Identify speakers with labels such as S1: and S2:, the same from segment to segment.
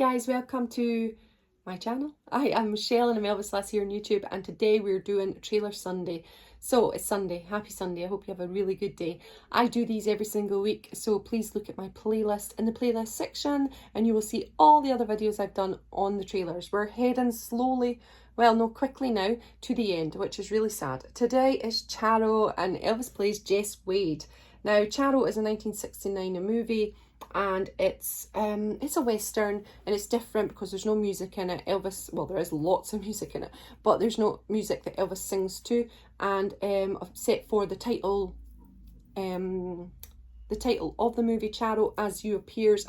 S1: guys, welcome to my channel. I am Michelle and I'm Elvislass here on YouTube, and today we're doing Trailer Sunday. So it's Sunday, happy Sunday, I hope you have a really good day. I do these every single week, so please look at my playlist in the playlist section and you will see all the other videos I've done on the trailers. We're heading slowly, well no, quickly now, to the end, which is really sad. Today is Charro and Elvis plays Jess Wade. Now Charro is a 1969 movie, and it's a western, and it's different because there's no music in it. Elvis, well, there is lots of music in it, but there's no music that Elvis sings to. And set for the title of the movie, Charro, as he appears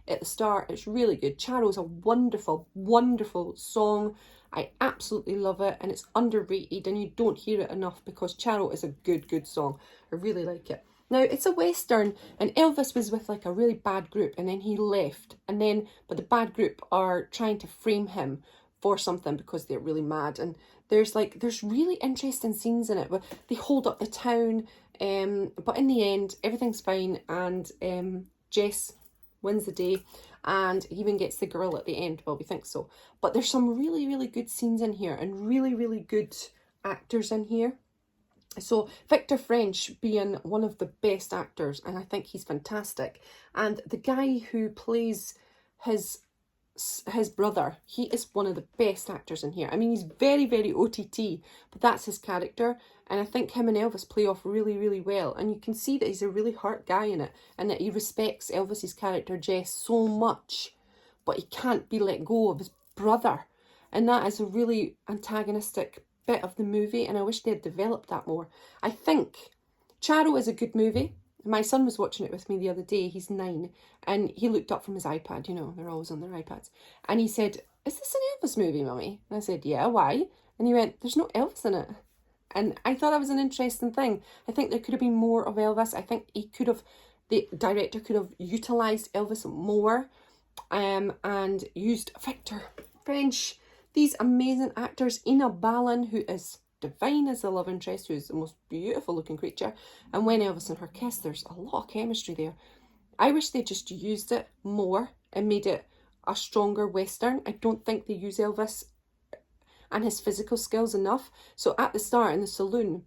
S1: at the start. It's really good. Charro is a wonderful song. I absolutely love it, and it's underrated, and you don't hear it enough because Charro is a good song. I really like it. Now, it's a western, and Elvis was with like a really bad group, and then he left, but the bad group are trying to frame him for something because they're really mad, and there's really interesting scenes in it. But they hold up the town, but in the end, everything's fine, and Jess wins the day, and he even gets the girl at the end. Well, we think so. But there's some really good scenes in here, and really good actors in here. So Victor French being one of the best actors, and I think he's fantastic. And the guy who plays his brother, he is one of the best actors in here. I mean, he's very OTT, but that's his character, and I think him and Elvis play off really well. And you can see that he's a really hurt guy in it, and that he respects Elvis's character Jess so much, but he can't be let go of his brother, and that is a really antagonistic bit of the movie, and I wish they had developed that more. I think Charro is a good movie. My son was watching it with me the other day. He's 9, and he looked up from his iPad, you know, they're always on their iPads, and he said, "Is this an Elvis movie, Mummy?" And I said, "Yeah, why?" And he went, "There's no Elvis in it." And I thought that was an interesting thing. I think there could have been more of Elvis. I think the director could have utilised Elvis more, and used Victor French, these amazing actors, Ina Balin, who is divine as the love interest, who is the most beautiful looking creature, and when Elvis and her kiss, there's a lot of chemistry there. I wish they just used it more and made it a stronger western. I don't think they use Elvis and his physical skills enough. So at the start in the saloon,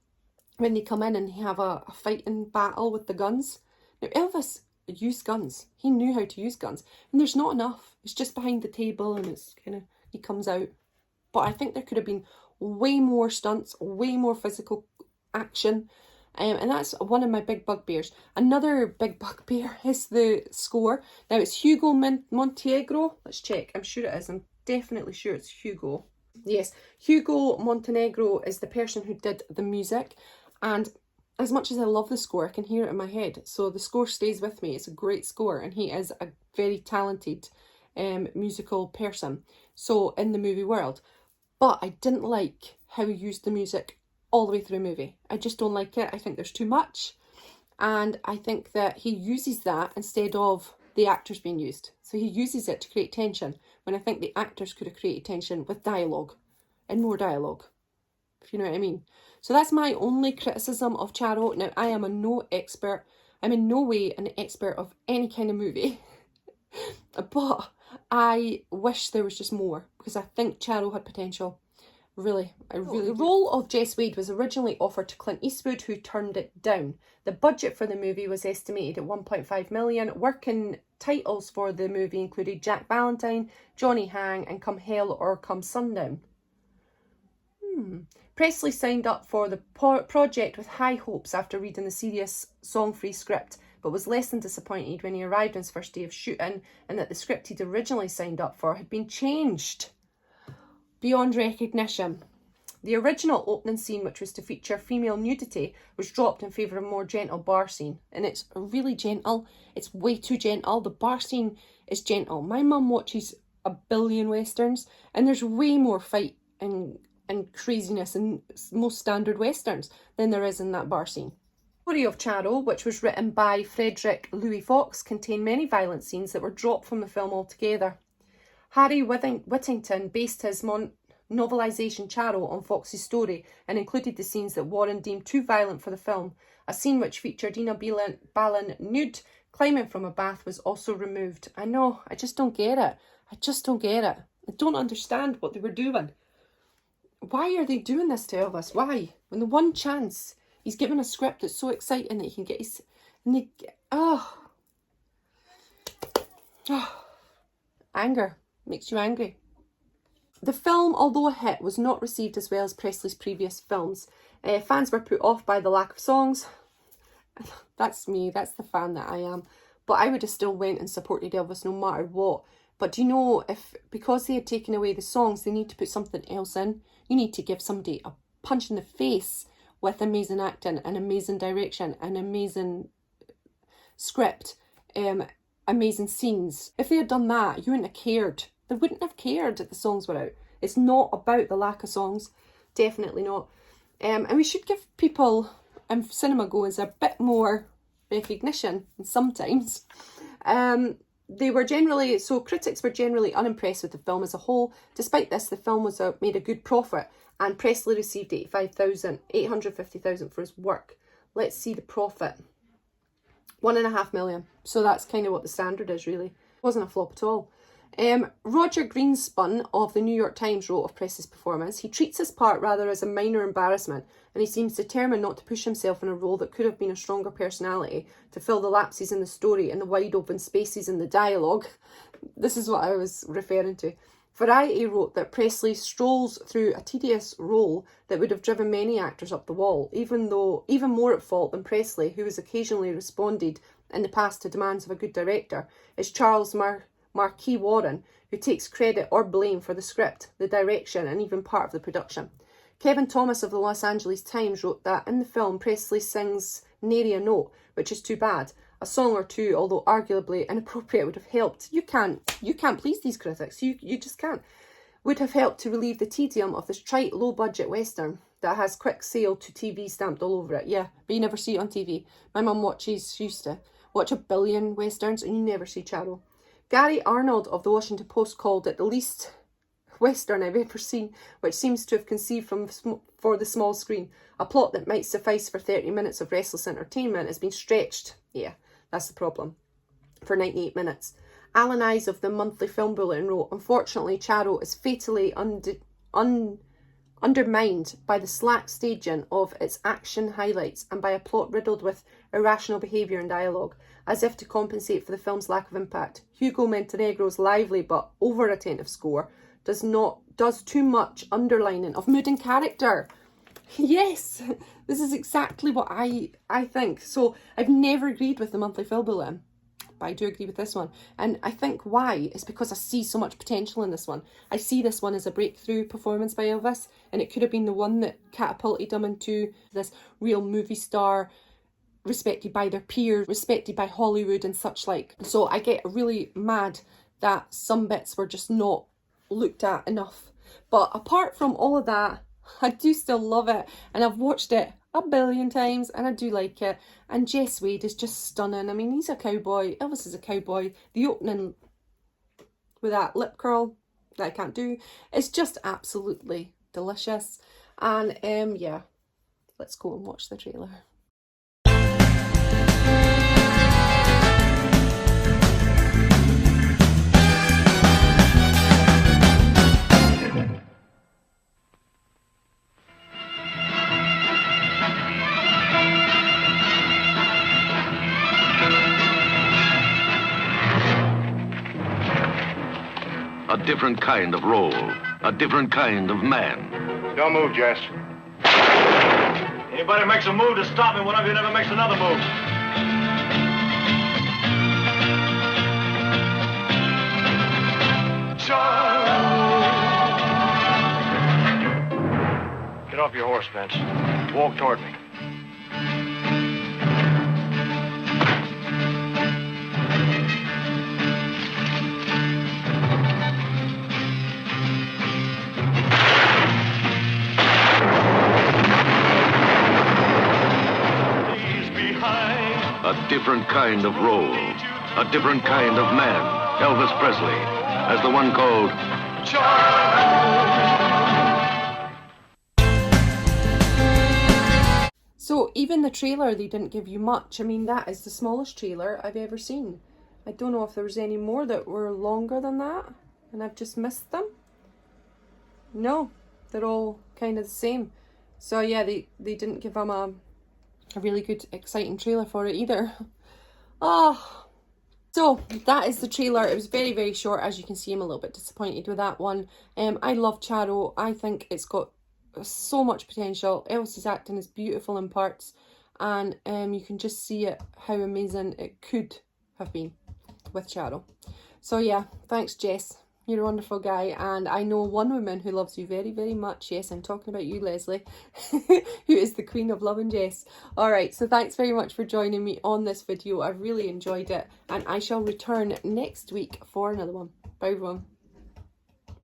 S1: when they come in and they have a fighting battle with the guns, now Elvis used guns, he knew how to use guns, and there's not enough. It's just behind the table, and it's kind of, he comes out. But I think there could have been way more stunts, way more physical action, and that's one of my big bugbears. Another big bugbear is the score. Now it's Hugo Montenegro. Let's check. I'm sure it is. I'm definitely sure it's Hugo. Yes, Hugo Montenegro is the person who did the music, and as much as I love the score, I can hear it in my head. So the score stays with me. It's a great score, and he is a very talented musical person, so in the movie world. But I didn't like how he used the music all the way through the movie. I just don't like it. I think there's too much, and I think that he uses that instead of the actors being used. So he uses it to create tension, when I think the actors could have created tension with dialogue, and more dialogue, if you know what I mean. So that's my only criticism of Charro. Now, I am no expert. I'm in no way an expert of any kind of movie. But I wish there was just more, because I think Charro had potential. Really. The role of Jess Wade was originally offered to Clint Eastwood, who turned it down. The budget for the movie was estimated at 1.5 million. Working titles for the movie included Jack Valentine, Johnny Hang, and Come Hell or Come Sundown. Presley signed up for the project with high hopes after reading the serious song-free script, but was less than disappointed when he arrived on his first day of shooting, and that the script he'd originally signed up for had been changed beyond recognition. The original opening scene, which was to feature female nudity, was dropped in favour of a more gentle bar scene, and it's really gentle. It's way too gentle. The bar scene is gentle. My mum watches a billion westerns, and there's way more fight and craziness in most standard westerns than there is in that bar scene. The story of Charro, which was written by Frederick Louis Fox, contained many violent scenes that were dropped from the film altogether. Harry Whittington based his novelisation Charro on Fox's story, and included the scenes that Warren deemed too violent for the film. A scene which featured Ina Balin nude Climbing from a bath was also removed. I know, I just don't get it. I just don't get it. I don't understand what they were doing. Why are they doing this to Elvis? Why? When the one chance he's given a script that's so exciting that he can get his... And they... Oh. Anger. Makes you angry. The film, although a hit, was not received as well as Presley's previous films. Fans were put off by the lack of songs. That's me. That's the fan that I am. But I would have still went and supported Elvis no matter what. But do you know, because they had taken away the songs, they need to put something else in. You need to give somebody a punch in the face with amazing acting and amazing direction and amazing script, amazing scenes. If they had done that, you wouldn't have cared. They wouldn't have cared that the songs were out. It's not about the lack of songs. Definitely not. And we should give people and cinema goers a bit more recognition sometimes. Critics were generally unimpressed with the film as a whole. Despite this, the film made a good profit, and Presley received $850,000 for his work. Let's see the profit. $1.5 million. So that's kind of what the standard is, really. It wasn't a flop at all. Roger Greenspun of the New York Times wrote of Presley's performance, "He treats his part rather as a minor embarrassment, and he seems determined not to push himself in a role that could have been a stronger personality to fill the lapses in the story and the wide open spaces in the dialogue." This is what I was referring to. Variety wrote that Presley strolls through a tedious role that would have driven many actors up the wall, even more at fault than Presley, who has occasionally responded in the past to demands of a good director, is Charles Marquis Warren, who takes credit or blame for the script, the direction, and even part of the production. Kevin Thomas of the Los Angeles Times wrote that in the film, Presley sings nary a note, which is too bad. A song or two, although arguably inappropriate, would have helped. You can't please these critics. You just can't. Would have helped to relieve the tedium of this trite, low-budget Western that has quick sale to TV stamped all over it. Yeah, but you never see it on TV. My mum used to watch a billion Westerns, and you never see Charro. Gary Arnold of the Washington Post called it the least Western I've ever seen, which seems to have conceived for the small screen. A plot that might suffice for 30 minutes of restless entertainment has been stretched. Yeah, that's the problem. For 98 minutes. Alan Eyes of the Monthly Film Bulletin wrote, "Unfortunately, Charro is fatally undermined by the slack staging of its action highlights and by a plot riddled with irrational behaviour and dialogue, as if to compensate for the film's lack of impact. Hugo Montenegro's lively but over-attentive score does too much underlining of mood and character." Yes, this is exactly what I think. So I've never agreed with the Monthly Film Bulletin, but I do agree with this one. And I think why is because I see so much potential in this one. I see this one as a breakthrough performance by Elvis, and it could have been the one that catapulted him into this real movie star, respected by their peers, respected by Hollywood and such like. So I get really mad that some bits were just not looked at enough. But apart from all of that, I do still love it, and I've watched it a billion times, and I do like it. And Jess Wade is just stunning. I mean, he's a cowboy. Elvis is a cowboy. The opening with that lip curl that I can't do is just absolutely delicious. And yeah, let's go and watch the trailer.
S2: A different kind of role, a different kind of man.
S3: Don't move, Jess.
S4: Anybody makes a move to stop me, one of you never makes another move.
S3: Charro! Get off your horse, Vince. Walk toward me.
S2: A different kind of role, a different kind of man, Elvis Presley, as the one called Charro.
S1: So So even the trailer, they didn't give you much. I mean, that is the smallest trailer I've ever seen. I don't know if there was any more that were longer than that and I've just missed them. No, they're all kind of the same. So yeah, they didn't give them a really good, exciting trailer for it either. Oh, so that is the trailer. It was very, very short. As you can see, I'm a little bit disappointed with that one. I love Charro. I think it's got so much potential. Elvis's acting is beautiful in parts, and you can just see it, how amazing it could have been with Charro. So yeah, thanks Jess. You're a wonderful guy, and I know one woman who loves you very, very much. Yes, I'm talking about you, Leslie, who is the queen of loving Jess. Alright, so thanks very much for joining me on this video. I've really enjoyed it, and I shall return next week for another one. Bye everyone.